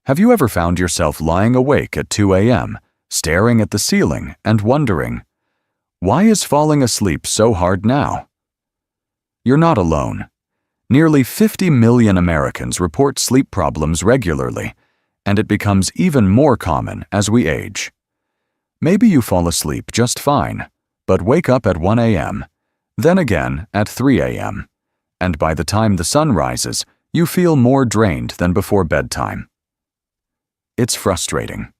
Have you ever found yourself lying awake at 2 a.m., staring at the ceiling and wondering, why is falling asleep so hard now? You're not alone. Nearly 50 million Americans report sleep problems regularly, and it becomes even more common as we age. Maybe you fall asleep just fine, but wake up at 1 a.m., then again at 3 a.m., and by the time the sun rises, you feel more drained than before bedtime. It's frustrating.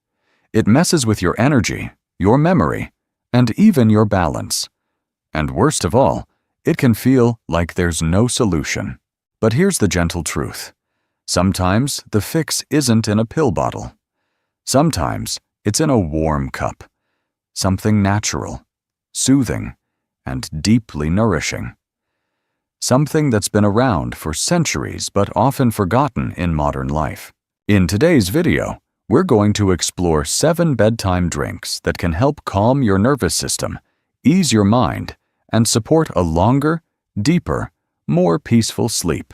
It messes with your energy, your memory, and even your balance. And worst of all, it can feel like there's no solution. But here's the gentle truth. Sometimes the fix isn't in a pill bottle. Sometimes it's in a warm cup. Something natural, soothing, and deeply nourishing. Something that's been around for centuries but often forgotten in modern life. In today's video, we're going to explore 7 bedtime drinks that can help calm your nervous system, ease your mind, and support a longer, deeper, more peaceful sleep.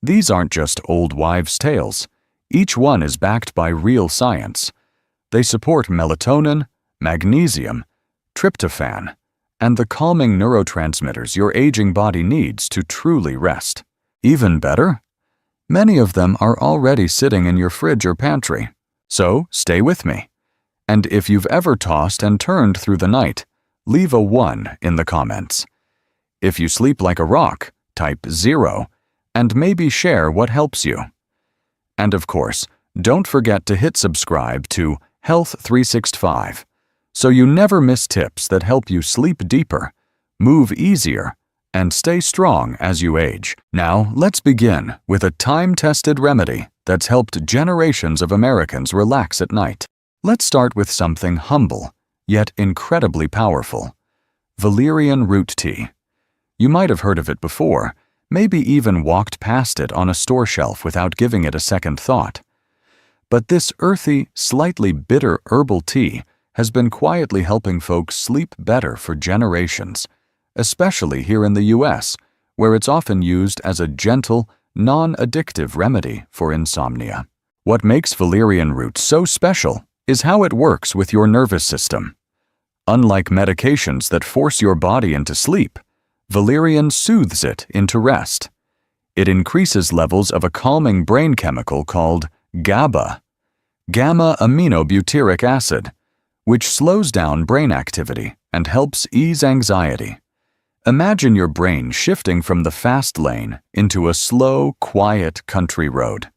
These aren't just old wives' tales. Each one is backed by real science. They support melatonin, magnesium, tryptophan, and the calming neurotransmitters your aging body needs to truly rest. Even better, many of them are already sitting in your fridge or pantry. So stay with me. And if you've ever tossed and turned through the night, leave a 1 in the comments. If you sleep like a rock, type 0, and maybe share what helps you. And of course, don't forget to hit subscribe to Health 365 so you never miss tips that help you sleep deeper, move easier, and stay strong as you age. Now, let's begin with a time-tested remedy that's helped generations of Americans relax at night. Let's start with something humble, yet incredibly powerful. Valerian root tea. You might have heard of it before, maybe even walked past it on a store shelf without giving it a second thought. But this earthy, slightly bitter herbal tea has been quietly helping folks sleep better for generations, especially here in the US, where it's often used as a gentle, non-addictive remedy for insomnia. What makes valerian root so special is how it works with your nervous system. Unlike medications that force your body into sleep, valerian soothes it into rest. It increases levels of a calming brain chemical called GABA, gamma-aminobutyric acid, which slows down brain activity and helps ease anxiety. Imagine your brain shifting from the fast lane into a slow, quiet country road.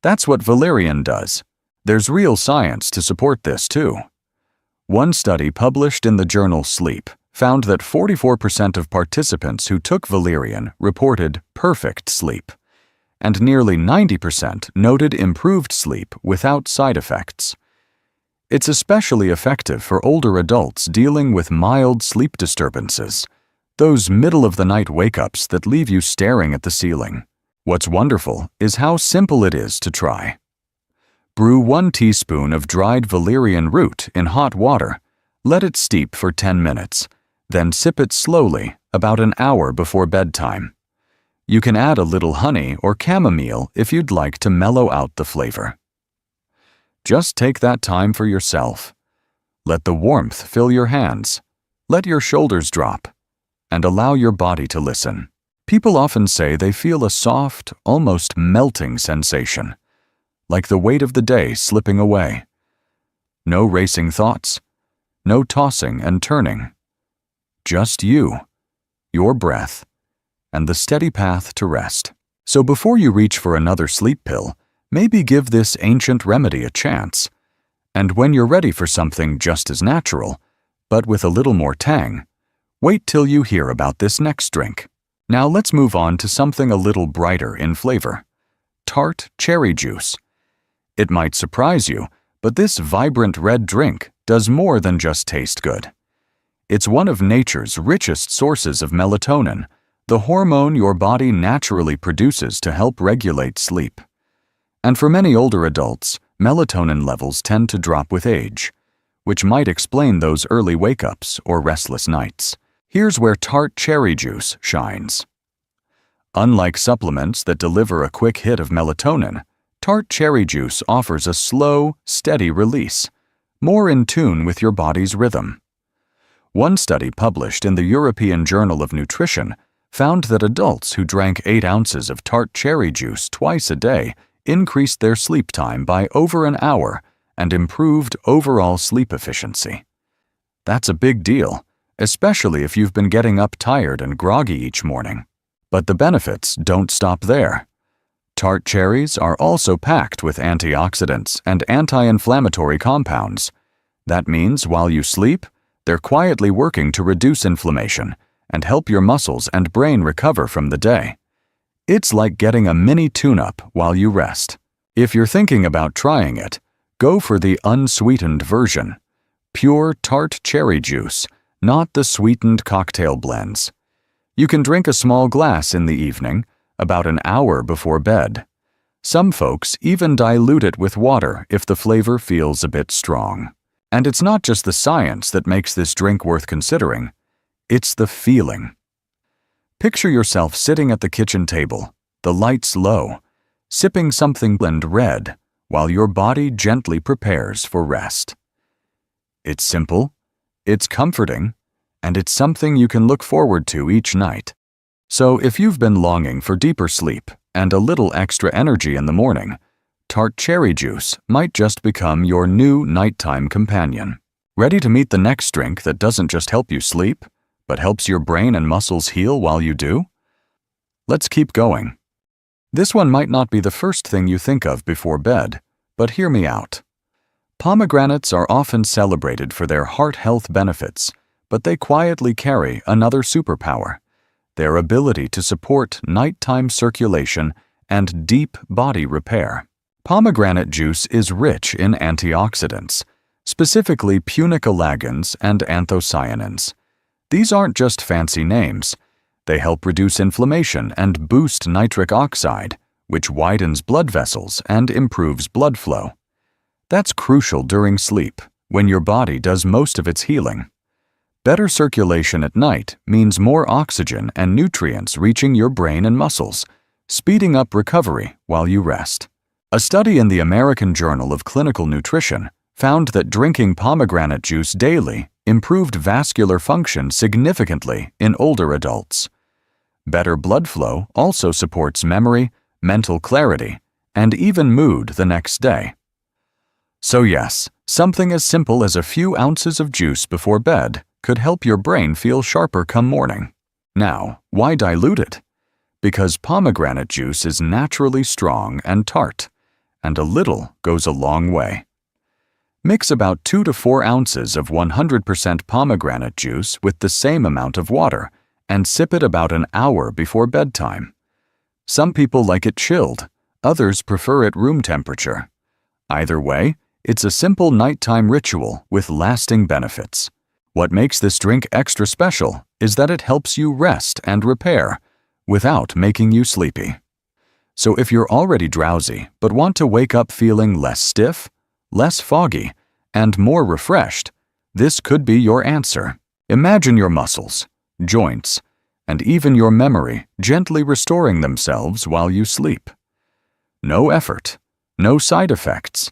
That's what valerian does. There's real science to support this too. One study published in the journal Sleep found that 44% of participants who took valerian reported perfect sleep, and nearly 90% noted improved sleep without side effects. It's especially effective for older adults dealing with mild sleep disturbances, those middle-of-the-night wake-ups that leave you staring at the ceiling. What's wonderful is how simple it is to try. Brew 1 teaspoon of dried valerian root in hot water, let it steep for 10 minutes, then sip it slowly about an hour before bedtime. You can add a little honey or chamomile if you'd like to mellow out the flavor. Just take that time for yourself. Let the warmth fill your hands. Let your shoulders drop, and allow your body to listen. People often say they feel a soft, almost melting sensation, like the weight of the day slipping away. No racing thoughts, no tossing and turning. Just you, your breath, and the steady path to rest. So before you reach for another sleep pill, maybe give this ancient remedy a chance. And when you're ready for something just as natural, but with a little more tang, wait till you hear about this next drink. Now let's move on to something a little brighter in flavor. Tart cherry juice. It might surprise you, but this vibrant red drink does more than just taste good. It's one of nature's richest sources of melatonin, the hormone your body naturally produces to help regulate sleep. And for many older adults, melatonin levels tend to drop with age, which might explain those early wake-ups or restless nights. Here's where tart cherry juice shines. Unlike supplements that deliver a quick hit of melatonin, tart cherry juice offers a slow, steady release, more in tune with your body's rhythm. One study published in the European Journal of Nutrition found that adults who drank 8 ounces of tart cherry juice twice a day increased their sleep time by over an hour and improved overall sleep efficiency. That's a big deal, especially if you've been getting up tired and groggy each morning. But the benefits don't stop there. Tart cherries are also packed with antioxidants and anti-inflammatory compounds. That means while you sleep, they're quietly working to reduce inflammation and help your muscles and brain recover from the day. It's like getting a mini tune-up while you rest. If you're thinking about trying it, go for the unsweetened version. Pure tart cherry juice, not the sweetened cocktail blends. You can drink a small glass in the evening, about an hour before bed. Some folks even dilute it with water if the flavor feels a bit strong. And it's not just the science that makes this drink worth considering. It's the feeling. Picture yourself sitting at the kitchen table, the lights low, sipping something blend red while your body gently prepares for rest. It's simple, it's comforting, and it's something you can look forward to each night. So if you've been longing for deeper sleep and a little extra energy in the morning, tart cherry juice might just become your new nighttime companion. Ready to meet the next drink that doesn't just help you sleep, but helps your brain and muscles heal while you do? Let's keep going. This one might not be the first thing you think of before bed, but hear me out. Pomegranates are often celebrated for their heart health benefits, but they quietly carry another superpower: their ability to support nighttime circulation and deep body repair. Pomegranate juice is rich in antioxidants, specifically punicalagins and anthocyanins. These aren't just fancy names. They help reduce inflammation and boost nitric oxide, which widens blood vessels and improves blood flow. That's crucial during sleep, when your body does most of its healing. Better circulation at night means more oxygen and nutrients reaching your brain and muscles, speeding up recovery while you rest. A study in the American Journal of Clinical Nutrition found that drinking pomegranate juice daily improved vascular function significantly in older adults. Better blood flow also supports memory, mental clarity, and even mood the next day. So yes, something as simple as a few ounces of juice before bed could help your brain feel sharper come morning. Now, why dilute it? Because pomegranate juice is naturally strong and tart, and a little goes a long way. Mix about 2 to 4 ounces of 100% pomegranate juice with the same amount of water and sip it about an hour before bedtime. Some people like it chilled, others prefer it room temperature. Either way, it's a simple nighttime ritual with lasting benefits. What makes this drink extra special is that it helps you rest and repair without making you sleepy. So if you're already drowsy but want to wake up feeling less stiff, less foggy, and more refreshed, this could be your answer. Imagine your muscles, joints, and even your memory gently restoring themselves while you sleep. No effort, no side effects,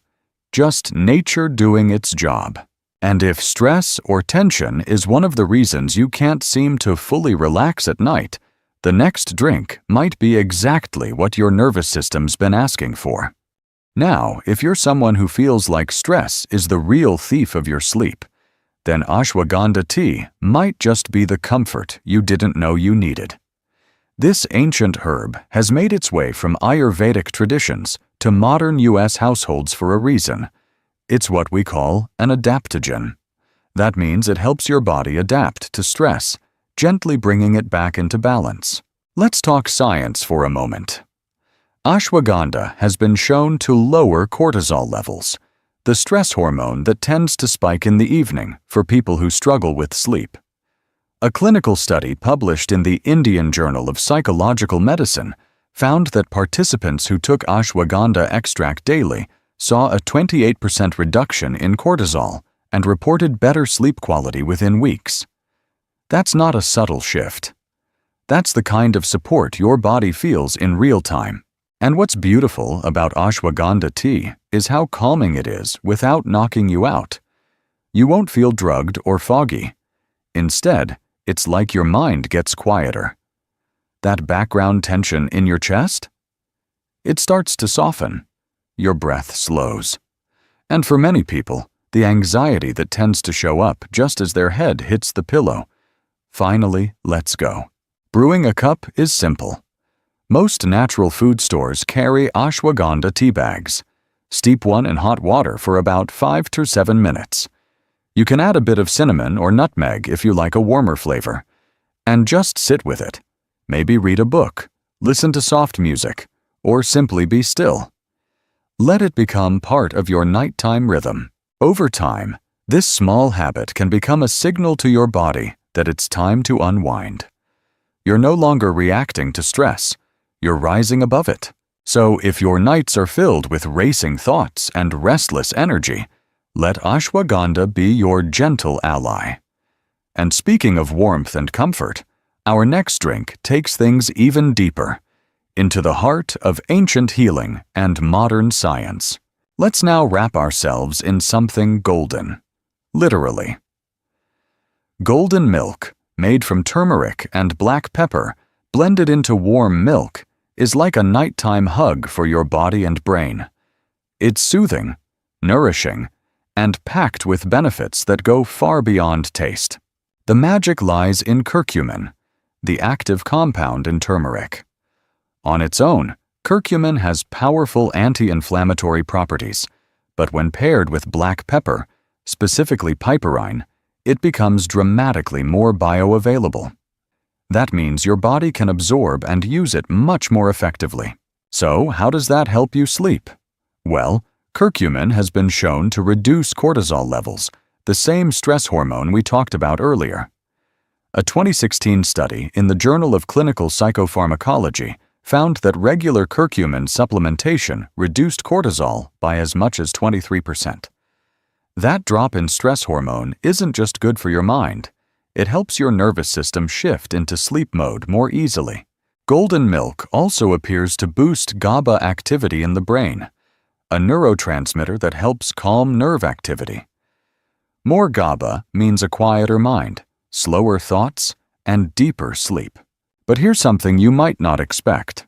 just nature doing its job. And if stress or tension is one of the reasons you can't seem to fully relax at night, the next drink might be exactly what your nervous system's been asking for. Now, if you're someone who feels like stress is the real thief of your sleep, then ashwagandha tea might just be the comfort you didn't know you needed. This ancient herb has made its way from Ayurvedic traditions to modern U.S. households for a reason. It's what we call an adaptogen. That means it helps your body adapt to stress, gently bringing it back into balance. Let's talk science for a moment. Ashwagandha has been shown to lower cortisol levels, the stress hormone that tends to spike in the evening for people who struggle with sleep. A clinical study published in the Indian Journal of Psychological Medicine found that participants who took ashwagandha extract daily saw a 28% reduction in cortisol and reported better sleep quality within weeks. That's not a subtle shift. That's the kind of support your body feels in real time. And what's beautiful about ashwagandha tea is how calming it is without knocking you out. You won't feel drugged or foggy. Instead, it's like your mind gets quieter. That background tension in your chest? It starts to soften. Your breath slows. And for many people, the anxiety that tends to show up just as their head hits the pillow finally lets go. Brewing a cup is simple. Most natural food stores carry ashwagandha tea bags. Steep one in hot water for about 5 to 7 minutes. You can add a bit of cinnamon or nutmeg if you like a warmer flavor. And just sit with it. Maybe read a book, listen to soft music, or simply be still. Let it become part of your nighttime rhythm. Over time, this small habit can become a signal to your body that it's time to unwind. You're no longer reacting to stress. You're rising above it. So if your nights are filled with racing thoughts and restless energy, let ashwagandha be your gentle ally. And speaking of warmth and comfort, our next drink takes things even deeper, into the heart of ancient healing and modern science. Let's now wrap ourselves in something golden. Literally. Golden milk, made from turmeric and black pepper, blended into warm milk, is like a nighttime hug for your body and brain. It's soothing, nourishing, and packed with benefits that go far beyond taste. The magic lies in curcumin, the active compound in turmeric. On its own, curcumin has powerful anti-inflammatory properties, but when paired with black pepper, specifically piperine, it becomes dramatically more bioavailable. That means your body can absorb and use it much more effectively. So, how does that help you sleep? Well, curcumin has been shown to reduce cortisol levels, the same stress hormone we talked about earlier. A 2016 study in the Journal of Clinical Psychopharmacology found that regular curcumin supplementation reduced cortisol by as much as 23%. That drop in stress hormone isn't just good for your mind. It helps your nervous system shift into sleep mode more easily. Golden milk also appears to boost GABA activity in the brain, a neurotransmitter that helps calm nerve activity. More GABA means a quieter mind, slower thoughts, and deeper sleep. But here's something you might not expect.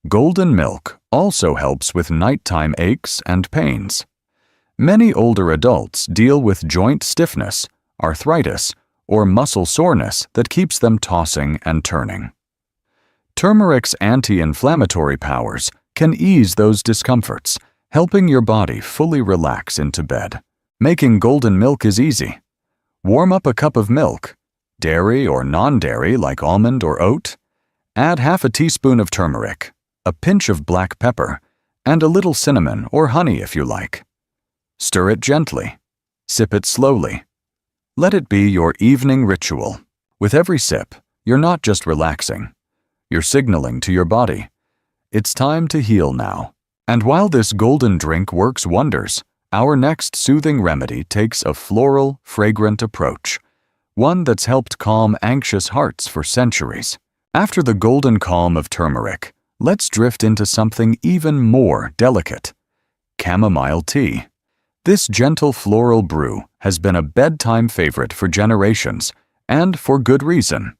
Golden milk also helps with nighttime aches and pains. Many older adults deal with joint stiffness, arthritis, or muscle soreness that keeps them tossing and turning. Turmeric's anti-inflammatory powers can ease those discomforts, helping your body fully relax into bed. Making golden milk is easy. Warm up a cup of milk, dairy or non-dairy like almond or oat. Add half a teaspoon of turmeric, a pinch of black pepper, and a little cinnamon or honey if you like. Stir it gently. Sip it slowly. Let it be your evening ritual. With every sip, you're not just relaxing. You're signaling to your body, it's time to heal now. And while this golden drink works wonders, our next soothing remedy takes a floral, fragrant approach, one that's helped calm anxious hearts for centuries. After the golden calm of turmeric, let's drift into something even more delicate: chamomile tea. This gentle floral brew has been a bedtime favorite for generations, and for good reason.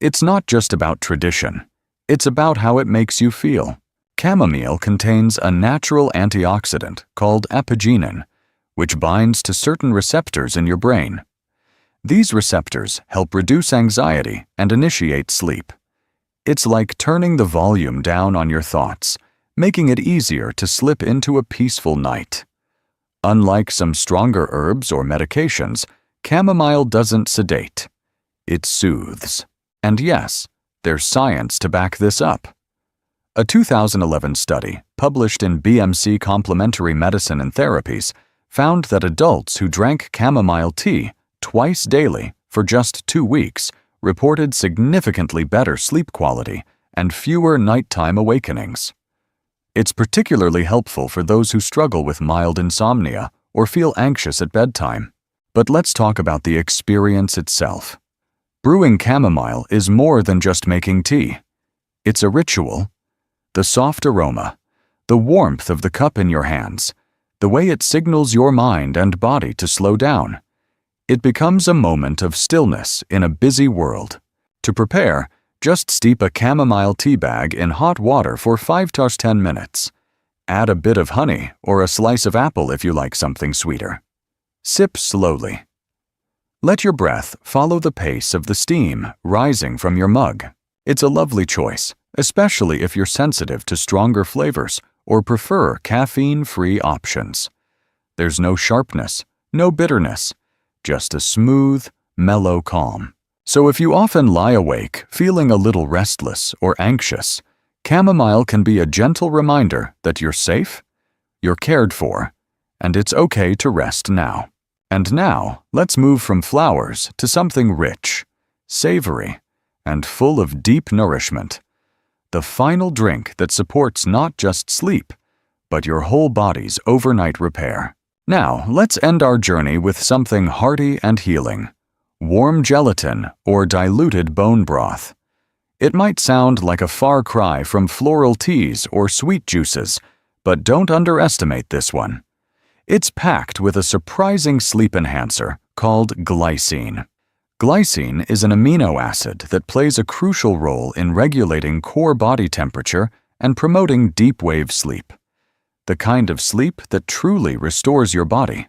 It's not just about tradition. It's about how it makes you feel. Chamomile contains a natural antioxidant called apigenin, which binds to certain receptors in your brain. These receptors help reduce anxiety and initiate sleep. It's like turning the volume down on your thoughts, making it easier to slip into a peaceful night. Unlike some stronger herbs or medications, chamomile doesn't sedate. It soothes. And yes, there's science to back this up. A 2011 study, published in BMC Complementary Medicine and Therapies, found that adults who drank chamomile tea twice daily for just 2 weeks reported significantly better sleep quality and fewer nighttime awakenings. It's particularly helpful for those who struggle with mild insomnia or feel anxious at bedtime. But let's talk about the experience itself. Brewing chamomile is more than just making tea. It's a ritual. the soft aroma, the warmth of the cup in your hands, the way it signals your mind and body to slow down. It becomes a moment of stillness in a busy world. To prepare, just steep a chamomile tea bag in hot water for 5 to 10 minutes. Add a bit of honey or a slice of apple if you like something sweeter. Sip slowly. Let your breath follow the pace of the steam rising from your mug. It's a lovely choice, especially if you're sensitive to stronger flavors or prefer caffeine-free options. There's no sharpness, no bitterness, just a smooth, mellow calm. So if you often lie awake feeling a little restless or anxious, chamomile can be a gentle reminder that you're safe, you're cared for, and it's okay to rest now. And now, let's move from flowers to something rich, savory, and full of deep nourishment. The final drink that supports not just sleep, but your whole body's overnight repair. Now, let's end our journey with something hearty and healing. Warm gelatin or diluted bone broth. It might sound like a far cry from floral teas or sweet juices, but don't underestimate this one. It's packed with a surprising sleep enhancer called glycine. Glycine is an amino acid that plays a crucial role in regulating core body temperature and promoting deep wave sleep, the kind of sleep that truly restores your body.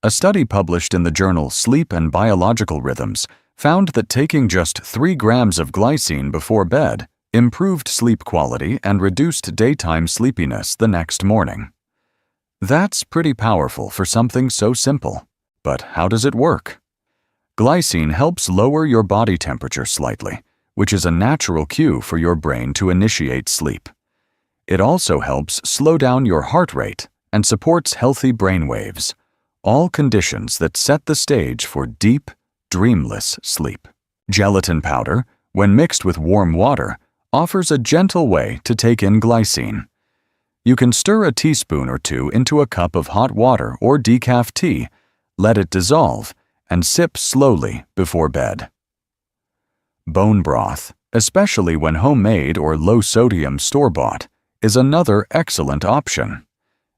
A study published in the journal Sleep and Biological Rhythms found that taking just 3 grams of glycine before bed improved sleep quality and reduced daytime sleepiness the next morning. That's pretty powerful for something so simple. But how does it work? Glycine helps lower your body temperature slightly, which is a natural cue for your brain to initiate sleep. It also helps slow down your heart rate and supports healthy brain waves, all conditions that set the stage for deep, dreamless sleep. Gelatin powder, when mixed with warm water, offers a gentle way to take in glycine. You can stir a teaspoon or 2 into a cup of hot water or decaf tea, let it dissolve, and sip slowly before bed. Bone broth, especially when homemade or low-sodium store-bought, is another excellent option.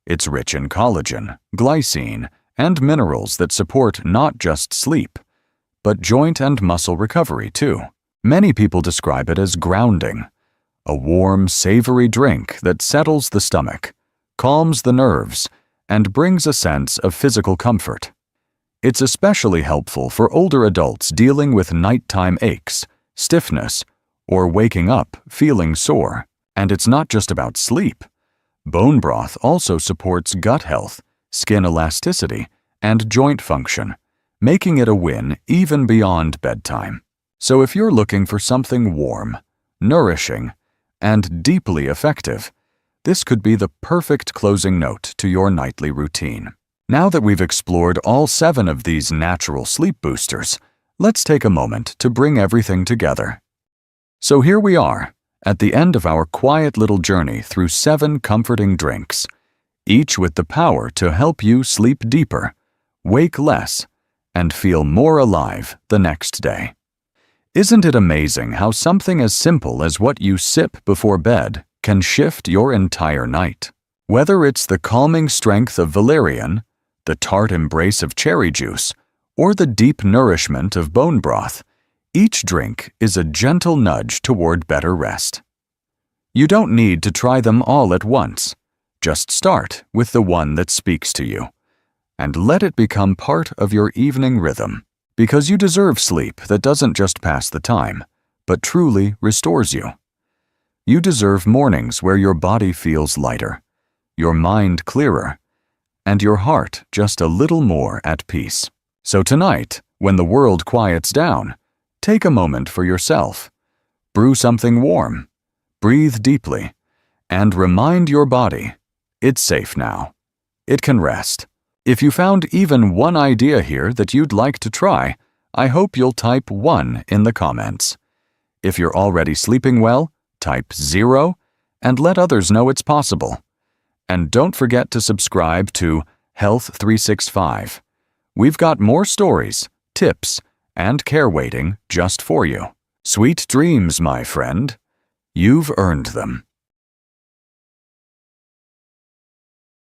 It's rich in collagen, glycine, and minerals that support not just sleep, but joint and muscle recovery too. Many people describe it as grounding, a warm, savory drink that settles the stomach, calms the nerves, and brings a sense of physical comfort. It's especially helpful for older adults dealing with nighttime aches, stiffness, or waking up feeling sore. And it's not just about sleep. Bone broth also supports gut health, skin elasticity, and joint function, making it a win even beyond bedtime. So if you're looking for something warm, nourishing, and deeply effective, this could be the perfect closing note to your nightly routine. Now that we've explored all 7 of these natural sleep boosters, let's take a moment to bring everything together. So here we are, at the end of our quiet little journey through 7 comforting drinks, each with the power to help you sleep deeper, wake less, and feel more alive the next day. Isn't it amazing how something as simple as what you sip before bed can shift your entire night? Whether it's the calming strength of valerian, the tart embrace of cherry juice, or the deep nourishment of bone broth, each drink is a gentle nudge toward better rest. You don't need to try them all at once. Just start with the one that speaks to you, and let it become part of your evening rhythm, because you deserve sleep that doesn't just pass the time, but truly restores you. You deserve mornings where your body feels lighter, your mind clearer, and your heart just a little more at peace. So tonight, when the world quiets down, take a moment for yourself. Brew something warm, breathe deeply, and remind your body, it's safe now. It can rest. If you found even one idea here that you'd like to try, I hope you'll type 1 in the comments. If you're already sleeping well, type 0 and let others know it's possible. And don't forget to subscribe to Health 365. We've got more stories, tips, and care waiting just for you. Sweet dreams, my friend. You've earned them.